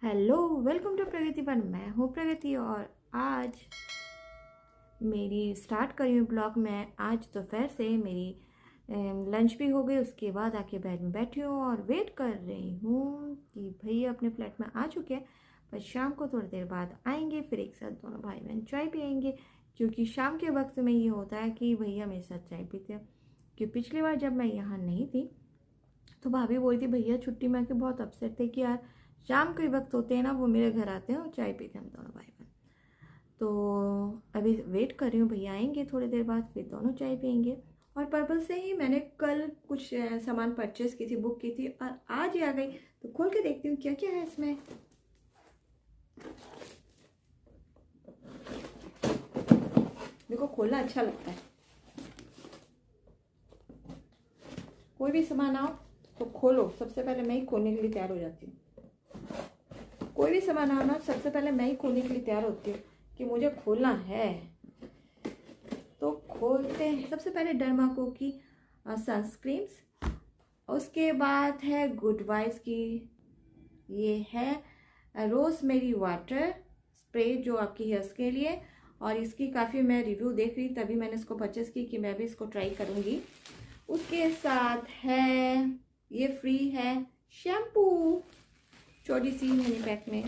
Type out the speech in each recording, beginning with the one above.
Hello, welcome to प्रगति पर। मैं हूँ प्रगति और आज मेरी स्टार्ट करी हूँ ब्लॉग। मैं आज दोपहर से मेरी लंच भी हो गई, उसके बाद आके बेड में बैठी हूँ और वेट कर रही हूँ कि भैया अपने फ्लैट में आ चुके हैं, पर शाम को थोड़ी देर बाद आएंगे, फिर एक साथ दोनों भाई बहन चाय पियेंगे। क्योंकि शाम के वक्त में ये होता है कि भैया मेरे साथ चाय पीते हैं। क्योंकि पिछली बार जब मैं यहाँ नहीं थी तो भाभी बोली थी भैया छुट्टी में आके बहुत अपसेट थे कि यार शाम के वक्त होते हैं ना, वो मेरे घर आते हैं और चाय पीते हैं हम दोनों भाई बहन। तो अभी वेट कर रही हूँ, भैया आएंगे थोड़ी देर बाद, फिर दोनों चाय पियेंगे। और पर्पल से ही मैंने कल कुछ सामान परचेस की थी, बुक की थी, और आज ही आ गई। तो खोल के देखती हूँ क्या क्या है इसमें। देखो, खोलना अच्छा लगता है। कोई भी सामान आओ तो खोलो, सबसे पहले मैं ही खोलने के लिए तैयार हो जाती हूँ। कोई भी सामान आओ ना, सबसे पहले मैं ही खोलने के लिए तैयार होती हूँ कि मुझे खोलना है। तो खोलते हैं। सबसे पहले डर्माको की सनस्क्रीम्स, उसके बाद है गुड वाइब्स की ये है रोज़मेरी वाटर स्प्रे जो आपकी हेयर्स के लिए। और इसकी काफ़ी मैं रिव्यू देख रही, तभी मैंने इसको परचेस की कि मैं भी इसको ट्राई करूँगी। उसके साथ है ये फ्री है शैम्पू, छोटी सी मिनी पैक में।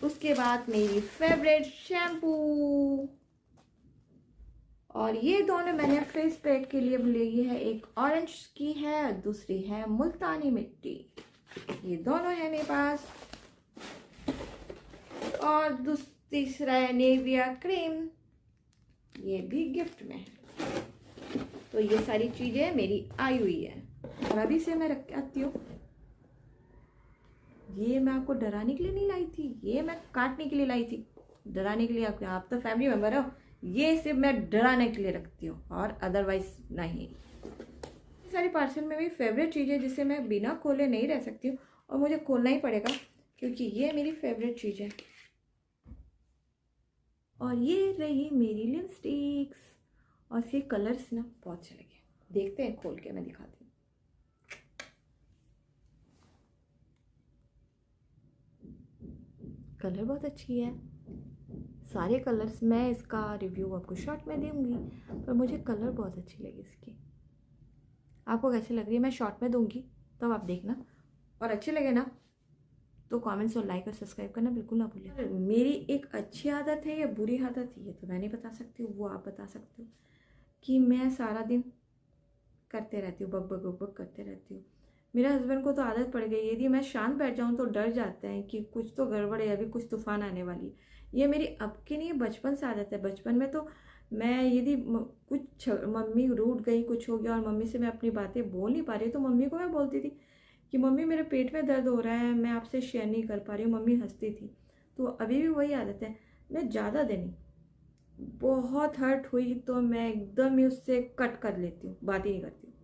उसके बाद मेरी फेवरेट शैम्पू, और ये दोनों मैंने फेस पैक के लिए ली है। एक ऑरेंज की है और दूसरी है मुल्तानी मिट्टी। ये दोनों है मेरे पास। और तीसरा है नेविया क्रीम, ये भी गिफ्ट में है। तो ये सारी चीजें मेरी आई हुई है और अभी से मैं रख के आती हूँ। ये मैं आपको डराने के लिए नहीं लाई थी, ये मैं काटने के लिए लाई थी। डराने के लिए आप तो फैमिली मेंबर हो। ये सिर्फ मैं डराने के लिए रखती हूँ और अदरवाइज नहीं। सारी पार्सल में भी फेवरेट चीज़ है जिसे मैं बिना खोले नहीं रह सकती हूँ और मुझे खोलना ही पड़ेगा क्योंकि ये मेरी फेवरेट चीज़ है। और ये रही मेरी लिपस्टिक्स और इसके कलर्स ना बहुत अच्छे लगे। देखते हैं, खोल के मैं दिखाती हूँ। कलर बहुत अच्छी है, सारे कलर्स। मैं इसका रिव्यू आपको शॉर्ट में दूंगी, पर मुझे कलर बहुत अच्छी लगी इसकी। आपको कैसी लग रही है मैं शॉर्ट में दूंगी, तब आप देखना। और अच्छे लगे ना तो कमेंट्स और लाइक और सब्सक्राइब करना बिल्कुल ना भूलें। मेरी एक अच्छी आदत है या बुरी आदत है ये तो मैं नहीं बता सकती हूँ, वो आप बता सकते हो। कि मैं सारा दिन करते रहती हूँ, बक बक बक बक करते रहती हूँ। मेरे हस्बैंड को तो आदत पड़ गई, यदि मैं शांत बैठ जाऊँ तो डर जाते हैं कि कुछ तो गड़बड़ है, अभी कुछ तूफान आने वाली है। ये मेरी अब की नहीं, बचपन से आदत है। बचपन में तो मैं यदि कुछ मम्मी रूठ गई, कुछ हो गया और मम्मी से मैं अपनी बातें बोल नहीं पा रही तो मम्मी को मैं बोलती थी कि मम्मी मेरे पेट में दर्द हो रहा है, मैं आपसे शेयर नहीं कर पा रही हूँ। मम्मी हंसती थी। तो अभी भी वही आदत है। मैं ज़्यादा दिन बहुत हर्ट हुई तो मैं एकदम ही उससे कट कर लेती हूँ, बात ही नहीं करती हूँ।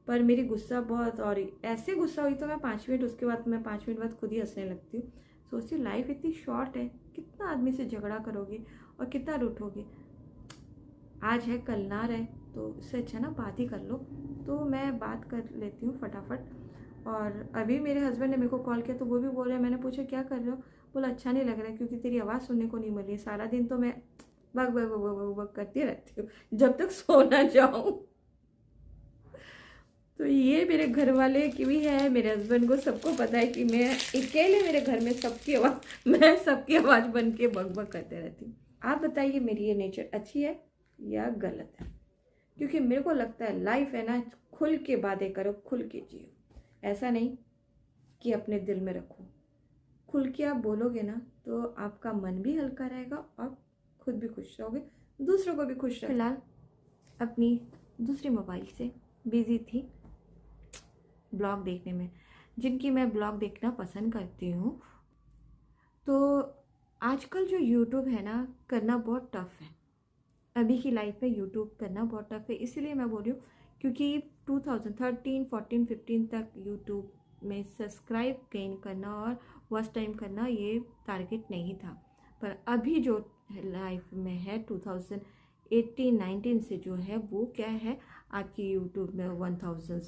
पर मेरी गुस्सा बहुत, और ऐसे गुस्सा हुई तो मैं 5 मिनट, उसके बाद मैं 5 मिनट बाद खुद ही हंसने लगती हूँ। सोचती हूँ लाइफ इतनी शॉर्ट है, कितना आदमी से झगड़ा करोगे और कितना रूठोगे। आज है कल ना रहे, तो इससे अच्छा ना बात ही कर लो। तो मैं बात कर लेती हूँ फटाफट। और अभी मेरे हस्बैंड ने मेरे को कॉल किया तो वो भी बोल रहे हैं। मैंने पूछा क्या कर रहे हो, बोला अच्छा नहीं लग रहा है क्योंकि तेरी आवाज़ सुनने को नहीं मिल रही। सारा दिन तो मैं bug bug bug bug bug करती रहती हूँ जब तक सो ना जाऊँ। तो ये मेरे घर वाले की भी है, मेरे हस्बैंड को सबको पता है कि मैं अकेले मेरे घर में सबकी आवाज़, मैं सबकी आवाज़ बन के बग बग करते रहती हूँ। आप बताइए मेरी ये नेचर अच्छी है या गलत है? क्योंकि मेरे को लगता है लाइफ है ना, खुल के बातें करो, खुल के जियो। ऐसा नहीं कि अपने दिल में रखो। खुल के आप बोलोगे ना तो आपका मन भी हल्का रहेगा और खुद भी खुश रहोगे, दूसरों को भी खुश रहोगे। फिलहाल अपनी दूसरी मोबाइल से बिजी थी ब्लॉग देखने में, जिनकी मैं ब्लॉग देखना पसंद करती हूँ। तो आजकल जो यूट्यूब है ना, करना बहुत टफ है। अभी की लाइफ में यूट्यूब करना बहुत टफ है, इसीलिए मैं बोल रही हूँ। क्योंकि 2013, 14, 15 तक यूट्यूब में सब्सक्राइब गेन करना और वॉच टाइम करना ये टारगेट नहीं था। पर अभी जो लाइफ में है 2018, 19 से जो है वो क्या है, आपकी यूट्यूब में 1000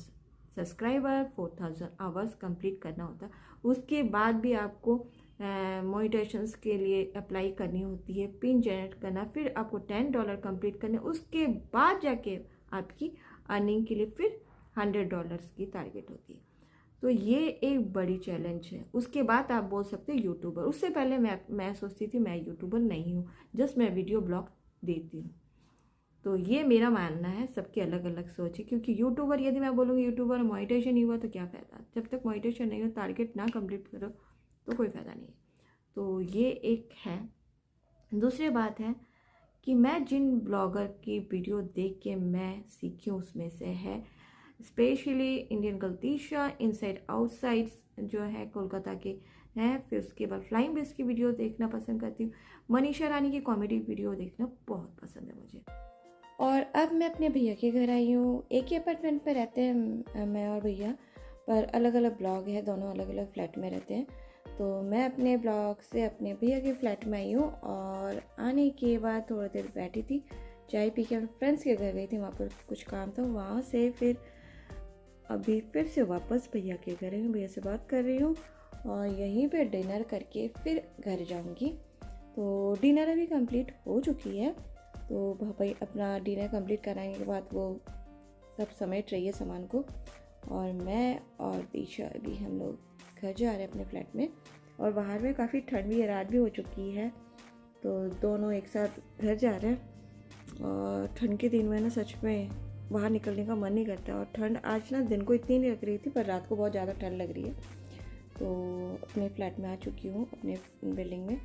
सब्सक्राइबर, 4000 आवर्स कंप्लीट करना होता है। उसके बाद भी आपको मोनेटाइजेशंस के लिए अप्लाई करनी होती है, पिन जनरेट करना, फिर आपको $10 कंप्लीट करने, उसके बाद जाके आपकी अर्निंग के लिए फिर $100 की टारगेट होती है। तो ये एक बड़ी चैलेंज है। उसके बाद आप बोल सकते हो यूट्यूबर। उससे पहले मैं सोचती थी मैं यूट्यूबर नहीं हूँ, जस्ट मैं वीडियो ब्लॉग देती हूँ। तो ये मेरा मानना है, सबकी अलग अलग सोच है। क्योंकि यूट्यूबर, यदि मैं बोलूँगी यूट्यूबर मोनेटाइजेशन नहीं हुआ तो क्या फ़ायदा, जब तक मोनेटाइजेशन नहीं हो, टारगेट ना कंप्लीट करो तो कोई फ़ायदा नहीं है। तो ये एक है। दूसरी बात है कि मैं जिन ब्लॉगर की वीडियो देख के मैं सीखी हूँ उसमें से है स्पेशली इंडियन गलतीशा, इनसाइड आउटसाइड जो है कोलकाता के हैं। फिर उसके बाद फ्लाइंग बिस की वीडियो देखना पसंद करती हूँ। मनीषा रानी की कॉमेडी वीडियो देखना बहुत पसंद है मुझे। और अब मैं अपने भैया के घर आई हूँ। एक ही अपार्टमेंट पर रहते हैं मैं और भैया, पर अलग अलग ब्लॉक है, दोनों अलग अलग फ्लैट में रहते हैं। तो मैं अपने ब्लॉक से अपने भैया के फ्लैट में आई हूँ और आने के बाद थोड़ी देर बैठी थी, चाय पी के फ्रेंड्स के घर गई थी, वहाँ पर कुछ काम था। वहाँ से फिर अभी फिर से वापस भैया के घर आई हूँ, भैया से बात कर रही हूँ और यहीं पे डिनर करके फिर घर जाऊँगी। तो डिनर अभी कंप्लीट हो चुकी है। तो भाई अपना डिनर कंप्लीट कराने के बाद वो सब समेट रही है सामान को, और मैं और दिशा अभी हम लोग घर जा रहे हैं अपने फ्लैट में। और बाहर में काफ़ी ठंड भी है, रात भी हो चुकी है, तो दोनों एक साथ घर जा रहे हैं। और ठंड के दिन में ना सच में बाहर निकलने का मन नहीं करता। और ठंड आज ना दिन को इतनी नहीं लग रही थी, पर रात को बहुत ज़्यादा ठंड लग रही है। तो अपने फ्लैट में आ चुकी हूँ, अपने बिल्डिंग में।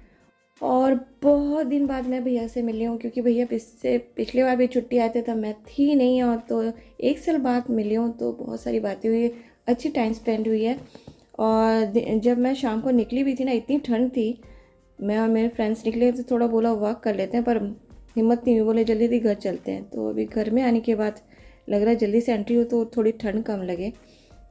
और बहुत दिन बाद मैं भैया से मिली हूँ, क्योंकि भैया पिछले बार भी छुट्टी आए थे तब मैं थी नहीं, और तो 1 साल बाद मिली हूँ। तो बहुत सारी बातें हुई, अच्छी टाइम स्पेंड हुई है। और जब मैं शाम को निकली भी थी ना, इतनी ठंड थी, मैं और मेरे फ्रेंड्स निकले तो थोड़ा बोला वॉक कर लेते हैं, पर हिम्मत नहीं हुई, बोले जल्दी जल्दी घर चलते हैं। तो अभी घर में आने के बाद लग रहा है जल्दी से एंट्री हो तो थोड़ी ठंड कम लगे।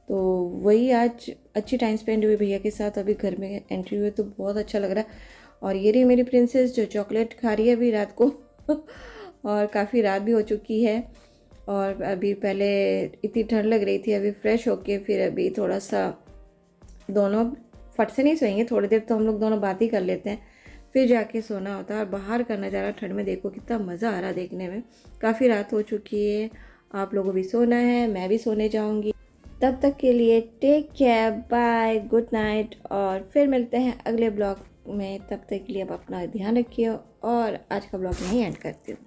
तो वही आज अच्छी टाइम स्पेंड हुई भैया के साथ, अभी घर में एंट्री हुई तो बहुत अच्छा लग रहा है। और ये रही मेरी प्रिंसेस जो चॉकलेट खा रही है अभी रात को और काफ़ी रात भी हो चुकी है। और अभी पहले इतनी ठंड लग रही थी, अभी फ्रेश होके फिर अभी थोड़ा सा दोनों फट से नहीं सोएंगे, थोड़ी देर तो हम लोग दोनों बात ही कर लेते हैं, फिर जाके सोना होता है। और बाहर का नज़ारा ठंड में देखो कितना मज़ा आ रहा है देखने में। काफ़ी रात हो चुकी है, आप लोगों भी सोना है, मैं भी सोने जाऊंगी। तब तक के लिए take care, bye, good night, और फिर मिलते हैं अगले ब्लॉग में। तब तक के लिए आप अपना ध्यान रखिए, और आज का ब्लॉग यहीं एंड करती हूँ।